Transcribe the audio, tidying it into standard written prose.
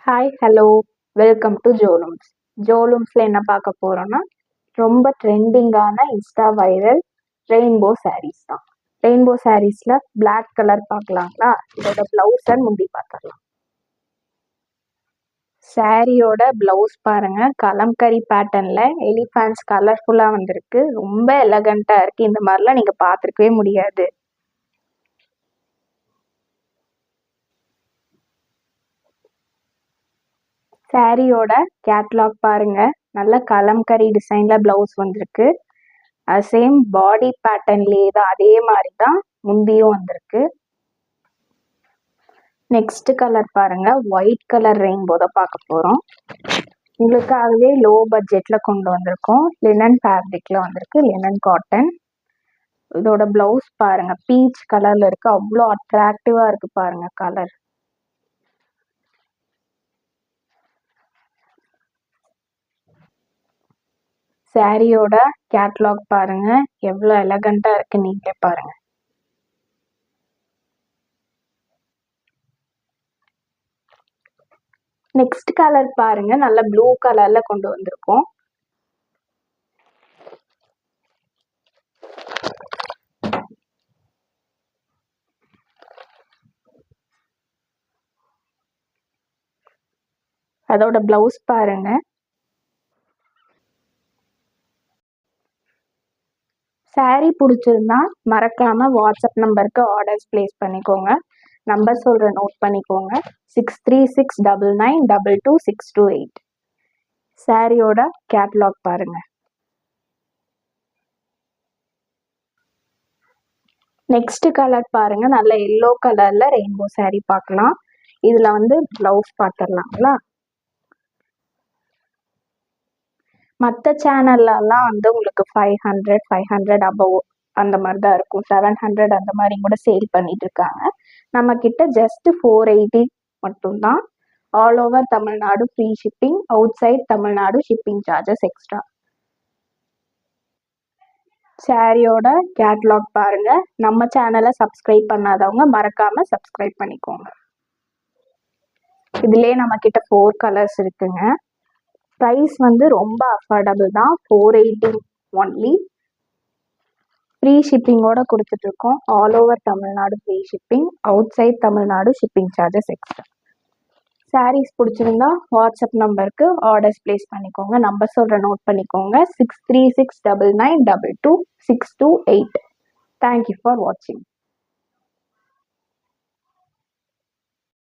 Hi hello welcome to Jolooms. ஜோலூம்ஸில் என்ன பார்க்க போகிறோன்னா ரொம்ப ட்ரெண்டிங்கான இன்ஸ்டா வைரல் ரெயின்போ சாரீஸ் தான். ரெயின்போ சாரீஸில் பிளாக் கலர் பார்க்கலாங்களா? இதோட ப்ளவுஸ் அண்ட் முந்தி பார்த்துடலாம். சாரியோட ப்ளவுஸ் பாருங்க, கலம்கரி பேட்டர்னில் எலிஃபேண்ட்ஸ் கலர்ஃபுல்லாக வந்திருக்கு. ரொம்ப எலகண்ட்டாக இருக்குது. இந்த மாதிரிலாம் நீங்கள் பார்த்துருக்கவே முடியாது. சாரியோட கேட்லாக் பாருங்க, நல்ல கலம்கரி டிசைன்ல பிளவுஸ் வந்திருக்கு. சேம் பாடி பேட்டர்ன்லேயே தான், அதே மாதிரி தான் முந்தியும் வந்திருக்கு. நெக்ஸ்ட் கலர் பாருங்க, ஒயிட் கலர் ரெயின்போ தான் பார்க்க போறோம். உங்களுக்காகவே லோ பட்ஜெட்ல கொண்டு வந்திருக்கோம். லினன் ஃபேப்ரிக்ல வந்திருக்கு, லினன் காட்டன். இதோட பிளவுஸ் பாருங்க, பீச் கலர்ல இருக்கு. அவ்வளோ அட்ராக்டிவா இருக்கு பாருங்க கலர். சாரியோட கேட்லாக் பாருங்க, எவ்வளோ எலகண்டா இருக்கு, நீங்களே பாருங்க. நெக்ஸ்ட் கலர் பாருங்க, நல்ல ப்ளூ கலர்ல கொண்டு வந்திருக்கோம். அதோட பிளவுஸ் பாருங்க. சாரி பிடிச்சிருந்தா மறக்காம வாட்ஸ்அப் நம்பருக்கு ஆர்டர்ஸ் பிளேஸ் பண்ணிக்கோங்க. நம்பர் சொல்ற நோட் பண்ணிக்கோங்க. 6369922628. சாரியோட கேட்லாக் பாருங்க. நெக்ஸ்ட் கலர் பாருங்க, நல்ல எல்லோ கலர்ல ரெயின்போ சாரி பார்க்கலாம். இதுல வந்து பிளவுஸ் பார்த்துடலாங்களா? மற்ற சேனல்லாம் வந்து உங்களுக்கு 500 அபவ் அந்த மாதிரி தான் இருக்கும். 700 அந்த மாதிரி கூட சேல் பண்ணிட்டு இருக்காங்க. நம்ம கிட்ட ஜஸ்ட் 480 மட்டும்தான். All over Tamil Nadu free shipping. Outside Tamil Nadu shipping charges extra. சாரியோட கேட்லாக் பாருங்க. நம்ம சேனலை சப்ஸ்கிரைப் பண்ணாதவங்க மறக்காம சப்ஸ்கிரைப் பண்ணிக்கோங்க. இதுலயே நம்ம கிட்ட 4 கலர்ஸ் இருக்குங்க. ப்ரைஸ் வந்து ரொம்ப அஃபோர்டபுள் தான், 480 ஒன்லி. ஃப்ரீ ஷிப்பிங்கோட கொடுத்துட்ருக்கோம். All over Tamil Nadu free shipping, outside Tamil Nadu shipping charges extra. Saris பிடிச்சிருந்தா வாட்ஸ்அப் நம்பருக்கு ஆர்டர்ஸ் பிளேஸ் பண்ணிக்கோங்க. நம்பர் சொல்கிற நோட் பண்ணிக்கோங்க. 6369922628. தேங்க்யூ ஃபார் வாட்சிங்.